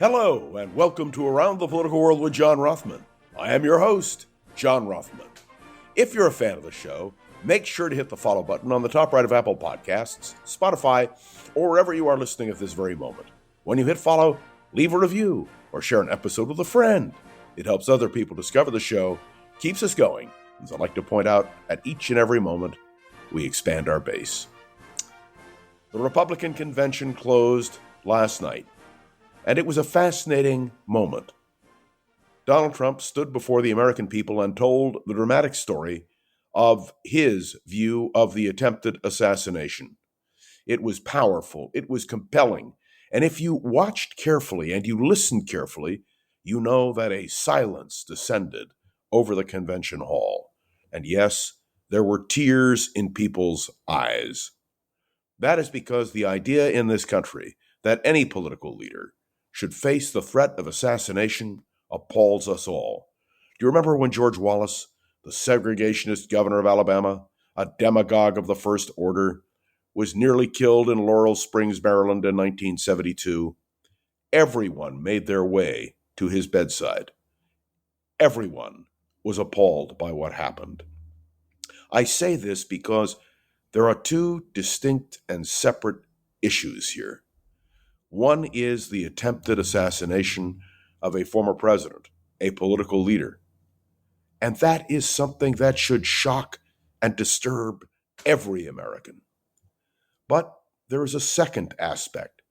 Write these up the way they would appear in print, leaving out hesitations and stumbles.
Hello, and welcome to Around the Political World with John Rothman. I am your host, John Rothman. If you're a fan of the show, make sure to hit the follow button on the top right of Apple Podcasts, Spotify, or wherever you are listening at this very moment. When you hit follow, leave a review or share an episode with a friend. It helps other people discover the show, keeps us going. As I like to point out, at each and every moment, we expand our base. The Republican convention closed last night, and it was a fascinating moment. Donald Trump stood before the American people and told the dramatic story of his view of the attempted assassination. It was powerful, it was compelling, and if you watched carefully and you listened carefully, you know that a silence descended over the convention hall. And yes, there were tears in people's eyes. That is because the idea in this country that any political leader should face the threat of assassination appalls us all. Do you remember when George Wallace, the segregationist governor of Alabama, a demagogue of the first order, was nearly killed in Laurel Springs, Maryland in 1972? Everyone made their way to his bedside. Everyone was appalled by what happened. I say this because there are two distinct and separate issues here. One is the attempted assassination of a former president, a political leader. And that is something that should shock and disturb every American. But there is a second aspect,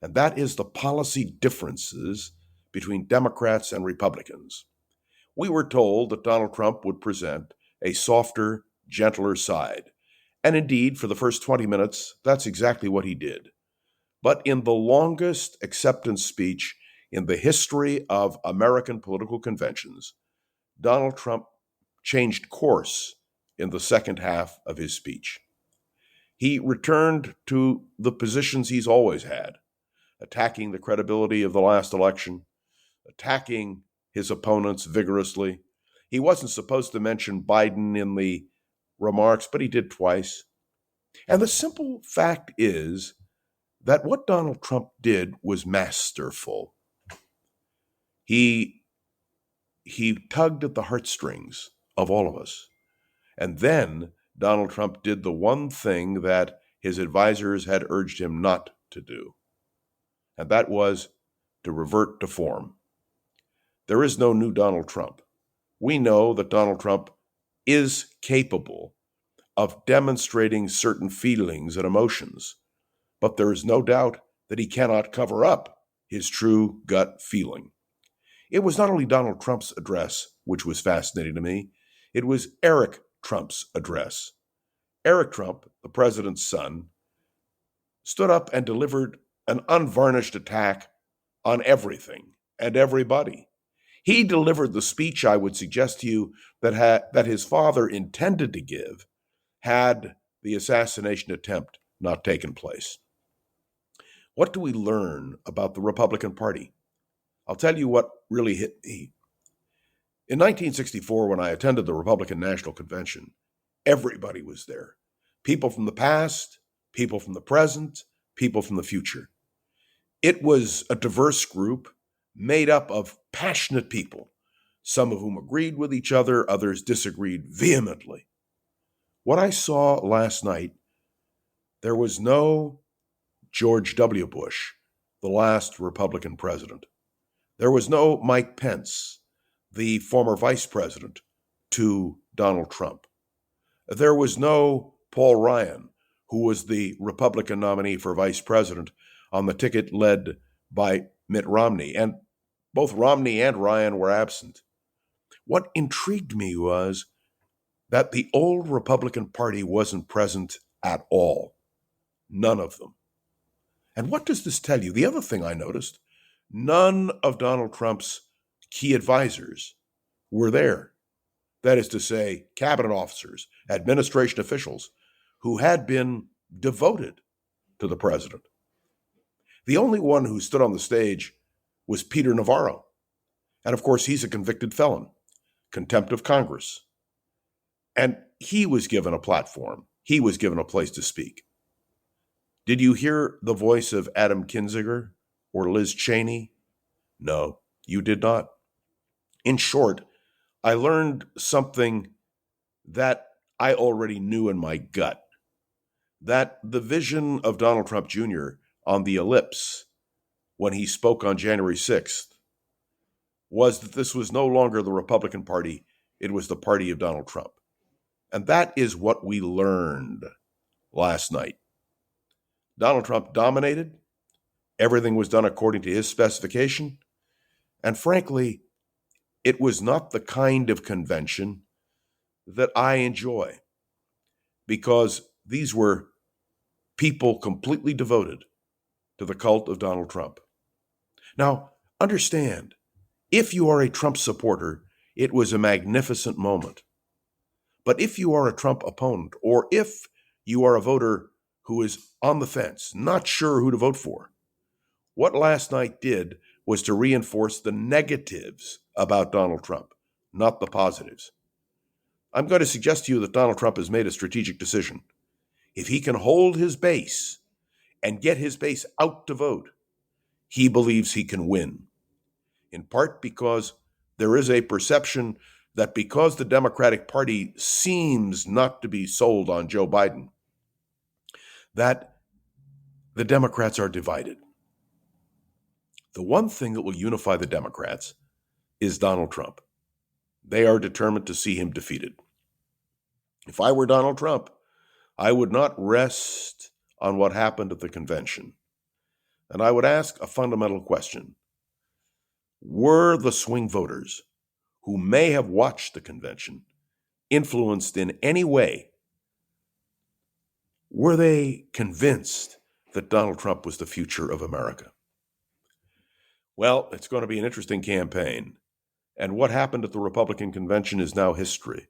and that is the policy differences between Democrats and Republicans. We were told that Donald Trump would present a softer, gentler side. And indeed, for the first 20 minutes, that's exactly what he did. But in the longest acceptance speech in the history of American political conventions, Donald Trump changed course in the second half of his speech. He returned to the positions he's always had, attacking the credibility of the last election, attacking his opponents vigorously. He wasn't supposed to mention Biden in the remarks, but he did twice. And the simple fact is that what Donald Trump did was masterful. He tugged at the heartstrings of all of us. And then Donald Trump did the one thing that his advisors had urged him not to do, and that was to revert to form. There is no new Donald Trump. We know that Donald Trump is capable of demonstrating certain feelings and emotions, but there is no doubt that he cannot cover up his true gut feeling. It was not only Donald Trump's address, which was fascinating to me, it was Eric Trump's address. Eric Trump, the president's son, stood up and delivered an unvarnished attack on everything and everybody. He delivered the speech, I would suggest to you, that his father intended to give had the assassination attempt not taken place. What do we learn about the Republican Party? I'll tell you what really hit me. In 1964, when I attended the Republican National Convention, everybody was there. People from the past, people from the present, people from the future. It was a diverse group made up of passionate people, some of whom agreed with each other, others disagreed vehemently. What I saw last night, there was no George W. Bush, the last Republican president. There was no Mike Pence, the former vice president to Donald Trump. There was no Paul Ryan, who was the Republican nominee for vice president on the ticket led by Mitt Romney. And both Romney and Ryan were absent. What intrigued me was that the old Republican Party wasn't present at all. None of them. And what does this tell you? The other thing I noticed, none of Donald Trump's key advisors were there. That is to say, cabinet officers, administration officials who had been devoted to the president. The only one who stood on the stage was Peter Navarro. And of course, he's a convicted felon, contempt of Congress. And he was given a platform. He was given a place to speak. Did you hear the voice of Adam Kinzinger or Liz Cheney No, you did not. In short, I learned something that I already knew in my gut, that the vision of Donald Trump Jr. on the ellipse when he spoke on January 6th was that this was no longer the Republican Party, it was the party of Donald Trump. And that is what we learned last night. Donald Trump dominated. Everything was done according to his specification. And frankly, it was not the kind of convention that I enjoy, because these were people completely devoted to the cult of Donald Trump. Now, understand, if you are a Trump supporter, it was a magnificent moment. But if you are a Trump opponent, or if you are a voter who is on the fence, not sure who to vote for, what last night did was to reinforce the negatives about Donald Trump, not the positives. I'm going to suggest to you that Donald Trump has made a strategic decision. If he can hold his base and get his base out to vote, he believes he can win. In part because there is a perception that because the Democratic Party seems not to be sold on Joe Biden, that the Democrats are divided. The one thing that will unify the Democrats is Donald Trump. They are determined to see him defeated. If I were Donald Trump, I would not rest on what happened at the convention. And I would ask a fundamental question. Were the swing voters who may have watched the convention influenced in any way? Were they convinced that Donald Trump was the future of America? Well, it's going to be an interesting campaign. And what happened at the Republican convention is now history.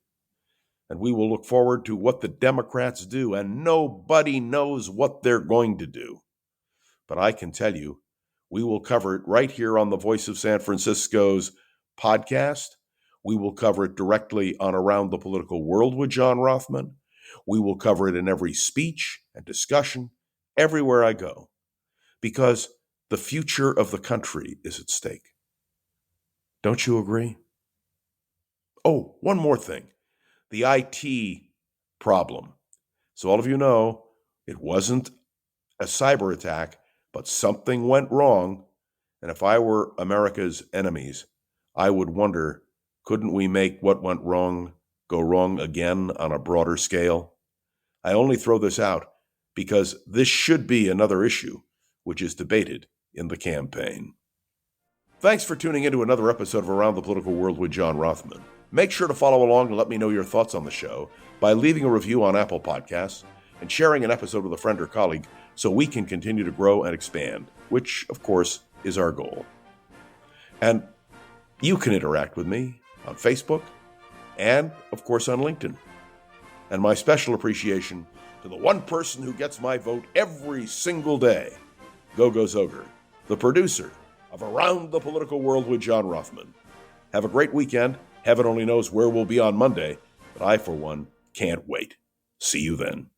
And we will look forward to what the Democrats do, and nobody knows what they're going to do. But I can tell you, we will cover it right here on the Voice of San Francisco's podcast. We will cover it directly on Around the Political World with John Rothman. We will cover it in every speech and discussion, everywhere I go, because the future of the country is at stake. Don't you agree? Oh, one more thing. The IT problem. So all of you know, it wasn't a cyber attack, but something went wrong. And if I were America's enemies, I would wonder, couldn't we make what went wrong go wrong again on a broader scale? I only throw this out because this should be another issue which is debated in the campaign. Thanks for tuning into another episode of Around the Political World with John Rothman. Make sure to follow along and let me know your thoughts on the show by leaving a review on Apple Podcasts and sharing an episode with a friend or colleague so we can continue to grow and expand, which, of course, is our goal. And you can interact with me on Facebook and, of course, on LinkedIn. And my special appreciation to the one person who gets my vote every single day, Go-Go Zoger, the producer of Around the Political World with John Rothman. Have a great weekend. Heaven only knows where we'll be on Monday, but I, for one, can't wait. See you then.